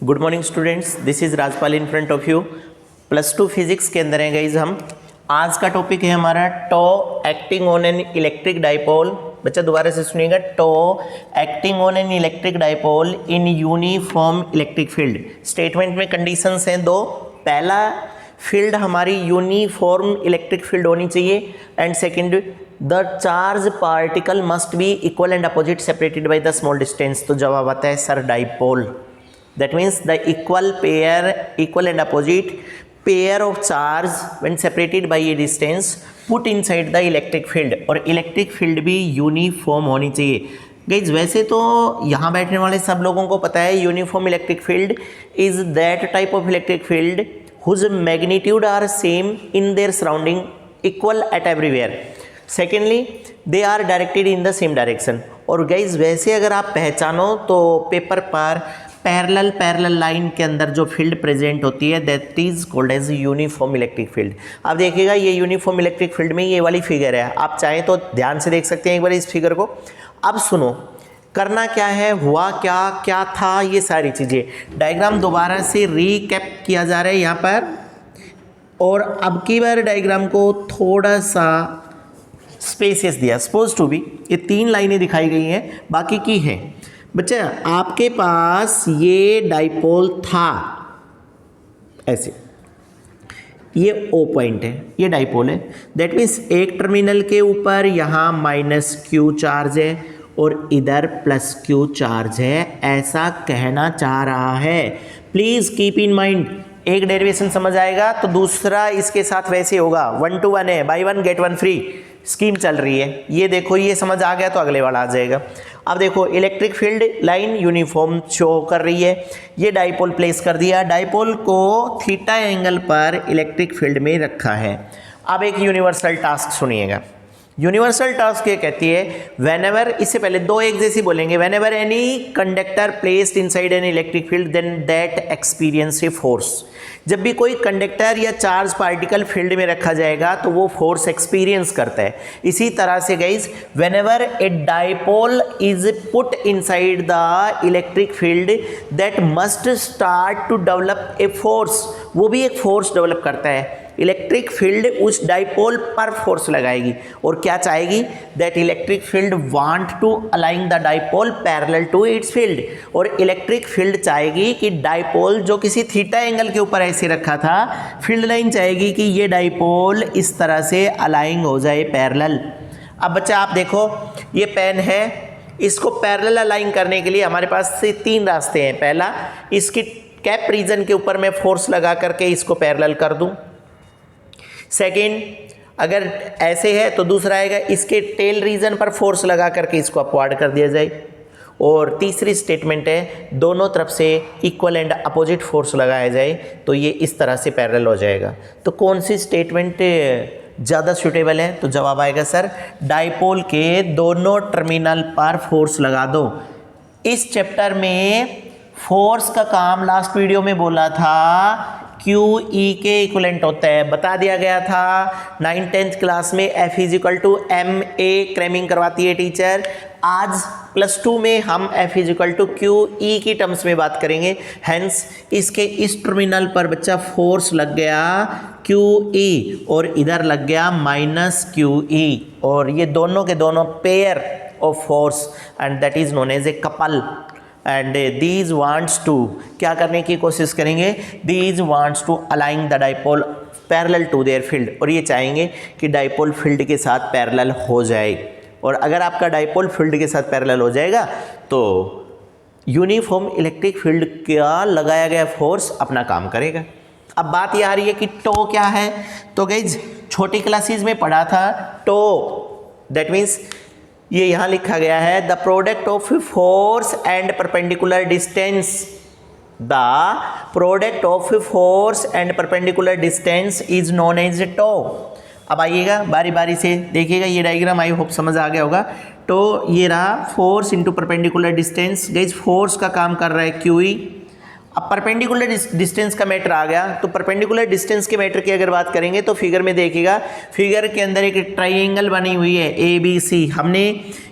Good morning students, this is Rajpal in front of you. +2 physics के अंदर है guys हम। आज का टॉपिक है हमारा टो acting on an electric dipole. बच्चा दोबारा से सुनिएगा, टो acting on an electric dipole in uniform electric field. Statement में कंडीशंस हैं दो। पहला, फील्ड हमारी यूनिफॉर्म इलेक्ट्रिक फील्ड होनी चाहिए, and second, the charge particle must be equal and opposite separated by the small distance. तो जवाब आता है sir dipole. That means the equal and opposite pair of charge when separated by a distance put inside the electric field, और electric field भी uniform होनी चाहिए। Guys वैसे तो यहाँ बैठने वाले सब लोगों को पता है uniform electric field is that type of electric field whose magnitude are same in their surrounding, equal at everywhere. Secondly, they are directed in the same direction. और गाइज वैसे अगर आप पहचानो तो पेपर पर पैरेलल लाइन के अंदर जो फील्ड प्रेजेंट होती है that is called as uniform electric field. अब देखिएगा ये यूनिफॉर्म इलेक्ट्रिक फील्ड में ये वाली फिगर है, आप चाहें तो ध्यान से देख सकते हैं एक बार इस फिगर को। अब सुनो, करना क्या है, हुआ क्या क्या था, ये सारी चीज़ें डायग्राम दोबारा से रीकैप किया जा रहा है यहाँ पर। और अब की बार डायग्राम को थोड़ा सा स्पेसियस दिया, सपोज टू बी ये 3 लाइनें दिखाई गई हैं, बाकी की है। बच्चा आपके पास ये डाइपोल था ऐसे, ये ओ पॉइंट है, ये डाइपोल है। दैट मीन्स एक टर्मिनल के ऊपर यहाँ -q चार्ज है और इधर +q चार्ज है, ऐसा कहना चाह रहा है। प्लीज़ कीप इन माइंड, एक डेरिवेशन समझ आएगा तो दूसरा इसके साथ वैसे होगा, 1 to 1 है, बाई 1 गेट 1 फ्री स्कीम चल रही है। ये देखो, ये समझ आ गया तो अगले वाला आ जाएगा। अब देखो, electric field line uniform show कर रही है, ये डाइपोल प्लेस कर दिया, डाइपोल को थीटा एंगल पर इलेक्ट्रिक फील्ड में रखा है। अब एक यूनिवर्सल टास्क सुनिएगा। यूनिवर्सल टास्क ये कहती है व्हेनेवर, इससे पहले 2 एक जैसी बोलेंगे, whenever any conductor placed inside an electric field then that experience a force. जब भी कोई कंडक्टर या चार्ज पार्टिकल फील्ड में रखा जाएगा तो वो फोर्स एक्सपीरियंस करता है। इसी तरह से guys, whenever a dipole is put inside the electric field that must start to develop a force, वो भी एक फोर्स डेवलप करता है। इलेक्ट्रिक फील्ड उस डाइपोल पर फोर्स लगाएगी और क्या चाहेगी, that electric field want to align the dipole parallel to its field. और इलेक्ट्रिक फील्ड चाहेगी कि डाइपोल जो किसी थीटा एंगल के ऊपर ऐसे रखा था, फील्ड लाइन चाहेगी कि ये डाइपोल इस तरह से अलाइन हो जाए पैरेलल। अब बच्चा आप देखो, ये पेन है, इसको पैरेलल अलाइन करने के लिए हमारे पास से 3 रास्ते हैं। पहला, इसकी कैप रीजन के ऊपर मैं फोर्स लगा करके इसको पैरेलल कर दूं। सेकेंड, अगर ऐसे है तो दूसरा आएगा, इसके टेल रीजन पर फोर्स लगा करके इसको अपवार्ड कर दिया जाए। और तीसरी स्टेटमेंट है, दोनों तरफ से इक्वल एंड अपोजिट फोर्स लगाया जाए तो ये इस तरह से पैरेलल हो जाएगा। तो कौन सी स्टेटमेंट ज़्यादा सूटेबल है? तो जवाब आएगा सर, डाइपोल के दोनों टर्मिनल पर फोर्स लगा दो। इस चैप्टर में फोर्स का काम लास्ट वीडियो में बोला था QE के इक्वलेंट होता है, बता दिया गया था 9th-10th क्लास में F = ma क्रैमिंग करवाती है टीचर। आज +2 में हम F = QE की टर्म्स में बात करेंगे। हैंस इसके इस टर्मिनल पर बच्चा फोर्स लग गया QE और इधर लग गया -QE, और ये दोनों के दोनों pair of force and that is known as a couple. And these wants to क्या करने की कोशिश करेंगे, these wants to align the dipole parallel to their field, और ये चाहेंगे कि डाइपोल फील्ड के साथ पैरेलल हो जाए। और अगर आपका डाइपोल फील्ड के साथ पैरेलल हो जाएगा तो यूनिफॉर्म इलेक्ट्रिक फील्ड का लगाया गया फोर्स अपना काम करेगा। अब बात ये आ रही है कि टो क्या है। तो गाइज छोटी क्लासेस में पढ़ा था टो, दैट मीन्स ये यहाँ लिखा गया है, the product of force and perpendicular distance, the product of force and perpendicular distance is known as टो। अब आइएगा बारी बारी से देखिएगा, ये डायग्राम आई होप समझ आ गया होगा। तो ये रहा force into perpendicular distance. Guys force का काम कर रहा है QE, अब परपेंडिकुलर डिस्टेंस का मैटर आ गया, तो परपेंडिकुलर डिस्टेंस के मैटर की अगर बात करेंगे तो फिगर में देखिएगा, फिगर के अंदर एक ट्राइंगल बनी हुई है ए बी सी। हमने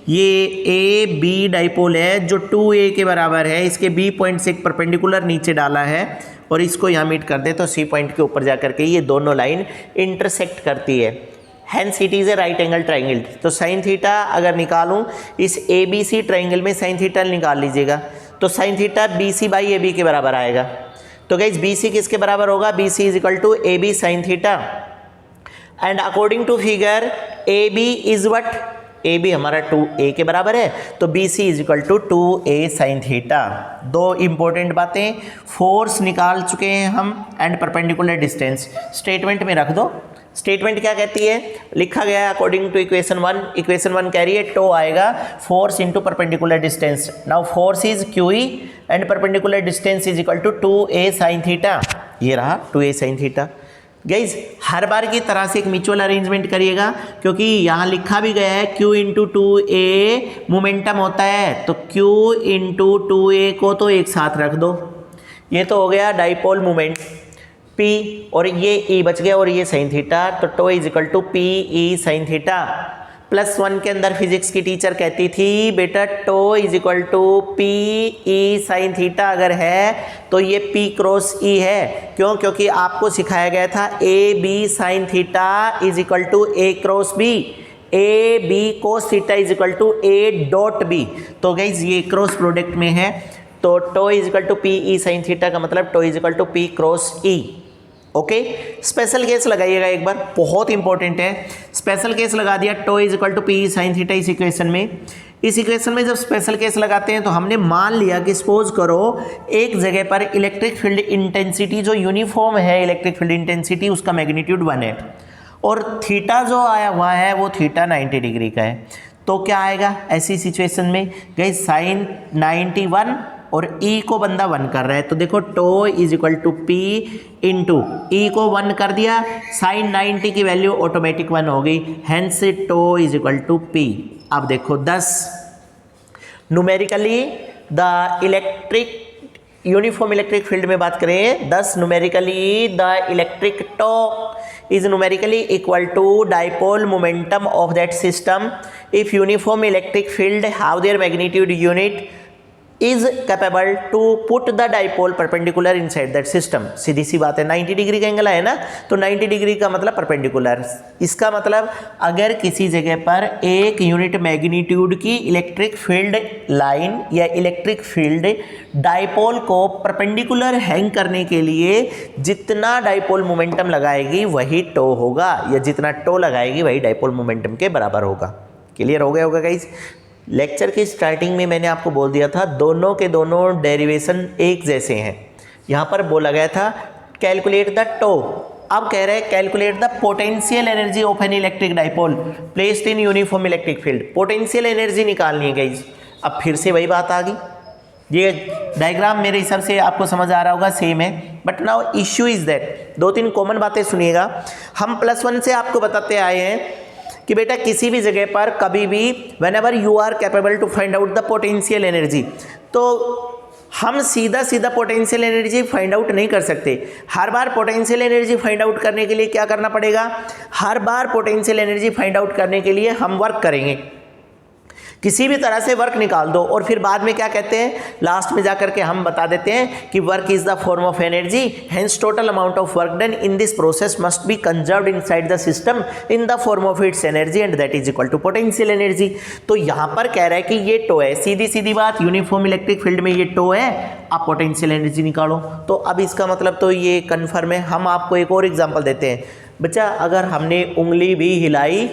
ये ए बी डाइपोल है जो 2a के बराबर है, इसके बी पॉइंट से एक परपेंडिकुलर नीचे डाला है और इसको यहाँ मीट कर दे तो सी पॉइंट के ऊपर जा करके ये दोनों लाइन इंटरसेक्ट करती है। Hence it is a right angle triangle. तो साइन थीटा अगर निकालूं इस ए बी सी ट्राइंगल में साइन थीटा निकाल लीजिएगा, तो sine theta B C by A B के बराबर आएगा। तो गाइस बी सी किसके बराबर होगा, B C is equal to A B sine theta. And according to figure A B is what, A B हमारा 2a के बराबर है, तो B C is equal to 2a sine theta. दो important बातें, फोर्स निकाल चुके हैं हम एंड परपेंडिकुलर डिस्टेंस स्टेटमेंट में रख दो। स्टेटमेंट क्या कहती है, लिखा गया है अकॉर्डिंग टू इक्वेशन 1, इक्वेशन 1 कह रही है टो आएगा force into perpendicular distance. Now force is QE and perpendicular distance is equal to 2a sine theta. ये रहा 2a साइन थीटा। गाइज हर बार की तरह से एक म्यूचुअल अरेंजमेंट करिएगा, क्योंकि यहाँ लिखा भी गया है Q इंटू 2a मोमेंटम होता है, तो Q इंटू 2a को तो एक साथ रख दो। ये तो हो गया डाइपोल मोमेंट P, और ये E बच गया और ये साइन थीटा, तो tau is equal to P E sine theta. +1 के अंदर फिजिक्स की टीचर कहती थी बेटा tau is equal to P E sine theta अगर है तो ये P क्रॉस E है। क्यों, क्योंकि आपको सिखाया गया था A B sine theta is equal to A cross B, A B cos theta is equal to A dot B. तो गाइज ये क्रॉस प्रोडक्ट में है, तो tau is equal to P E sine theta का मतलब tau is equal to P cross E. Okay, special case लगाइएगा एक बार, बहुत इंपॉर्टेंट है। स्पेशल केस लगा दिया, tau is equal to P sine theta इस इक्वेशन में। इस इक्वेशन में जब स्पेशल केस लगाते हैं तो हमने मान लिया कि सपोज करो एक जगह पर इलेक्ट्रिक फील्ड इंटेंसिटी जो यूनिफॉर्म है, इलेक्ट्रिक फील्ड इंटेंसिटी उसका मैग्नीट्यूड 1 है और थीटा जो आया हुआ है वो थीटा 90 डिग्री का है। तो क्या आएगा ऐसी सिचुएशन में, गई साइन 91 और E को बंदा 1 कर रहा है, तो देखो tau is equal to P into E को 1 कर दिया, साइन 90 की वैल्यू ऑटोमेटिक 1 हो गई, hence tau is equal to P. अब देखो 10 numerically the electric uniform electric field में बात करें 10 numerically the electric torque is numerically equal to dipole momentum of that system if uniform electric field have their magnitude unit is capable to put the dipole perpendicular inside that system। सीधी सी बात है, 90 degree का angle है ना, तो 90 degree का मतलब perpendicular. इसका मतलब अगर किसी जगह पर एक यूनिट मैग्नीट्यूड की इलेक्ट्रिक फील्ड लाइन या इलेक्ट्रिक फील्ड डाइपोल को परपेंडिकुलर हैंग करने के लिए जितना डाइपोल मोमेंटम लगाएगी वही टो होगा, या जितना टो लगाएगी वही डाइपोल मोमेंटम के बराबर होगा। क्लियर हो गया होगा गाइस। लेक्चर की स्टार्टिंग में मैंने आपको बोल दिया था दोनों के दोनों डेरिवेशन एक जैसे हैं। यहाँ पर बोला गया था कैलकुलेट द टो, अब कह रहे हैं calculate the potential energy of N electric dipole placed in uniform electric field. Potential energy निकालनी है गाइस। अब फिर से वही बात आ गई। ये डायग्राम मेरे हिसाब से आपको समझ आ रहा होगा, सेम है, but now issue is that 2-3 common बातें सुनिएगा। हम +1 से आपको बताते आए हैं कि बेटा किसी भी जगह पर कभी भी whenever you are capable to find out the potential energy, तो हम सीधा सीधा पोटेंशियल एनर्जी फाइंड आउट नहीं कर सकते। हर बार पोटेंशियल एनर्जी फाइंड आउट करने के लिए क्या करना पड़ेगा, हर बार पोटेंशियल एनर्जी फाइंड आउट करने के लिए हम वर्क करेंगे, किसी भी तरह से वर्क निकाल दो, और फिर बाद में क्या कहते हैं, लास्ट में जाकर के हम बता देते हैं कि work is the form of energy, hence total amount of work done in this process must be conserved inside the system in the form of its energy and that is equal to potential energy. तो यहाँ पर कह रहा है कि ये to है, सीधी सीधी बात, यूनिफॉर्म इलेक्ट्रिक फील्ड में ये टो है, आप पोटेंशियल एनर्जी निकालो। तो अब इसका मतलब तो ये कन्फर्म है। हम आपको एक और एग्जाम्पल देते हैं बच्चा, अगर हमने उंगली भी हिलाई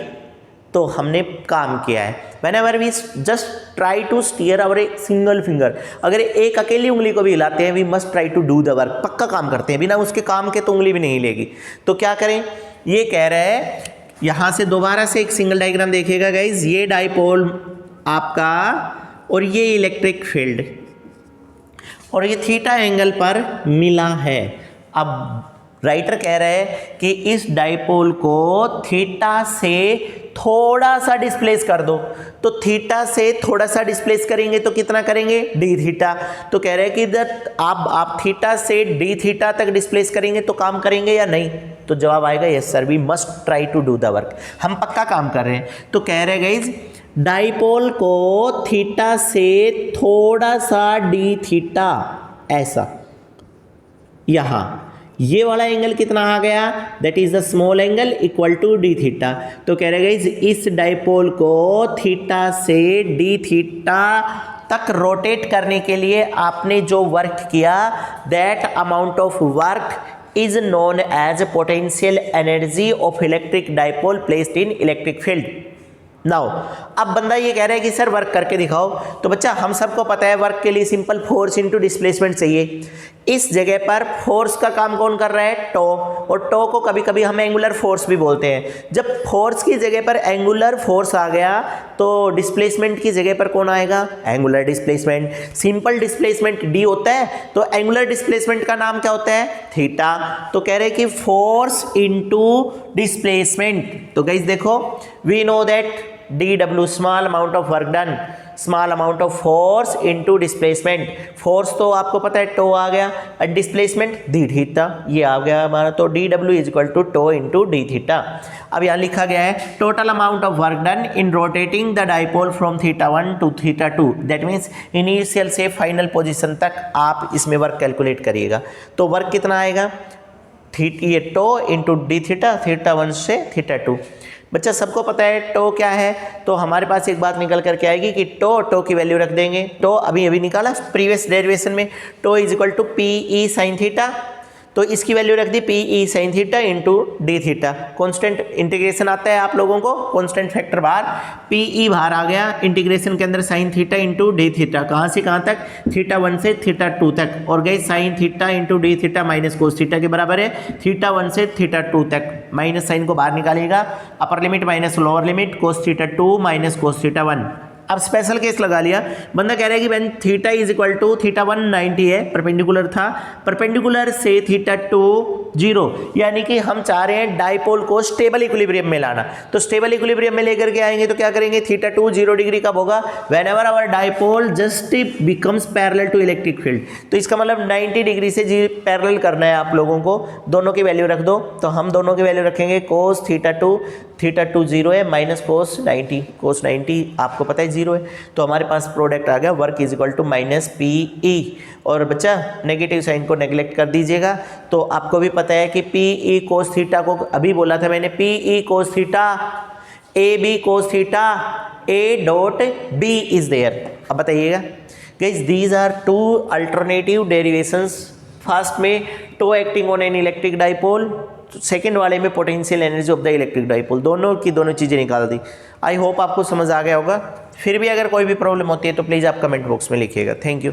तो हमने काम किया है। Whenever we just try to steer our single finger, अगर एक अकेली उंगली को भी हिलाते हैं, we must try to do the work, पक्का काम करते हैं, बिना उसके काम के तो उंगली भी नहीं हिलेगी। तो क्या करें, ये कह रहे हैं, यहाँ से दोबारा से एक सिंगल डायग्राम देखिएगा गाइज, ये डाइपोल आपका और ये इलेक्ट्रिक फील्ड और ये थीटा एंगल पर मिला है। अब राइटर कह रहे हैं कि इस डाइपोल को थीटा से थोड़ा सा डिस्प्लेस कर दो, तो थीटा से थोड़ा सा डिस्प्लेस करेंगे तो कितना करेंगे, डी थीटा। तो कह रहे हैं कि आप थीटा से डी थीटा तक डिस्प्लेस करेंगे तो काम करेंगे या नहीं, तो जवाब आएगा yes sir, we must try to do the work, हम पक्का काम कर रहे हैं। तो कह रहे हैं गाइज डाइपोल को थीटा से थोड़ा सा डी थीटा, ऐसा यहां ये वाला एंगल कितना आ गया, that is the small angle equal to D theta. तो कह रहे गाइस इस डाइपोल को थीटा से डी थीटा तक रोटेट करने के लिए आपने जो वर्क किया, that amount of work is known as potential energy of electric dipole placed in electric field. Now अब बंदा ये कह रहा है कि सर वर्क करके दिखाओ, तो बच्चा हम सबको पता है वर्क के लिए सिंपल फोर्स इनटू डिस्प्लेसमेंट चाहिए। इस जगह पर फोर्स का काम कौन कर रहा है, टो, और टो को कभी कभी हम एंगुलर फोर्स भी बोलते हैं। जब फोर्स की जगह पर एंगुलर फोर्स आ गया तो डिस्प्लेसमेंट की जगह पर कौन आएगा, angular displacement. Simple displacement D होता है, तो एंगुलर डिस्प्लेसमेंट का नाम क्या होता है, थीटा। तो कह रहे हैं कि फोर्स इनटू डिस्प्लेसमेंट। तो गाइस देखो, we know that dw small amount of work done, small amount of force into displacement. Force तो आपको पता है टो आ गया, और डिस्प्लेसमेंट डी थीटा ये आ गया हमारा। तो dw is equal to tau into D theta. अब यहाँ लिखा गया है total amount of work done in rotating the dipole from theta 1 to theta 2, that means initial से फाइनल पोजिशन तक आप इसमें वर्क कैलकुलेट करिएगा। तो वर्क कितना आएगा, ये tau into D theta, theta 1 से थीटा 2। बच्चा सबको पता है टो क्या है, तो हमारे पास एक बात निकल करके आएगी कि टो की वैल्यू रख देंगे। टो अभी निकाला प्रीवियस डेरिवेशन में, tau is equal to P E sine theta, तो इसकी वैल्यू रख दी P E sine theta into D theta. Constant integration आता है आप लोगों को, कॉन्स्टेंट फैक्टर बाहर, पी ई बाहर आ गया, इंटीग्रेशन के अंदर sine theta into D theta, कहाँ से कहाँ तक, थीटा 1 से थीटा 2 तक, और गई sign theta into D theta minus cos theta के बराबर है थीटा 1 से थीटा 2 तक। माइनस साइन को बाहर निकालिएगा, upper limit minus lower limit, cos theta 2 minus cos theta 1। अब स्पेशल केस लगा लिया, बंदा कह रहा है कि when theta is equal to theta 1 90 है, परपेंडिकुलर था, परपेंडिकुलर से थीटा 2 0, यानी कि हम चाह रहे हैं डाइपोल को स्टेबल इक्विलिब्रियम में लाना। तो स्टेबल इक्विलिब्रियम में लेकर के आएंगे तो क्या करेंगे, थीटा 2 0 डिग्री कब होगा, whenever our dipole just becomes parallel to electric field. तो इसका मतलब 90 डिग्री से पैरेलल करना है आप लोगों को, दोनों की वैल्यू रख दो। तो हम दोनों की वैल्यू रखेंगे, कोस थीटा 2 0 है, माइनस कोस 90 आपको पता है 0 है, तो हमारे पास प्रोडक्ट आ गया work is equal to minus P E. और बच्चा नेगेटिव साइन को नेग्लेक्ट कर दीजिएगा। तो आपको भी पता है कि पी ई कोस थीटा को अभी बोला था मैंने, P E cos theta A B cos theta A dot B is there. अब बताइएगा guys, these are two alternative derivations. First में tau acting on an electric dipole, second वाले में potential energy of the electric dipole, दोनों की दोनों चीज़ें निकाल दी। आई होप आपको समझ आ गया होगा। फिर भी अगर कोई भी प्रॉब्लम होती है तो प्लीज़ आप कमेंट बॉक्स में लिखिएगा। Thank you.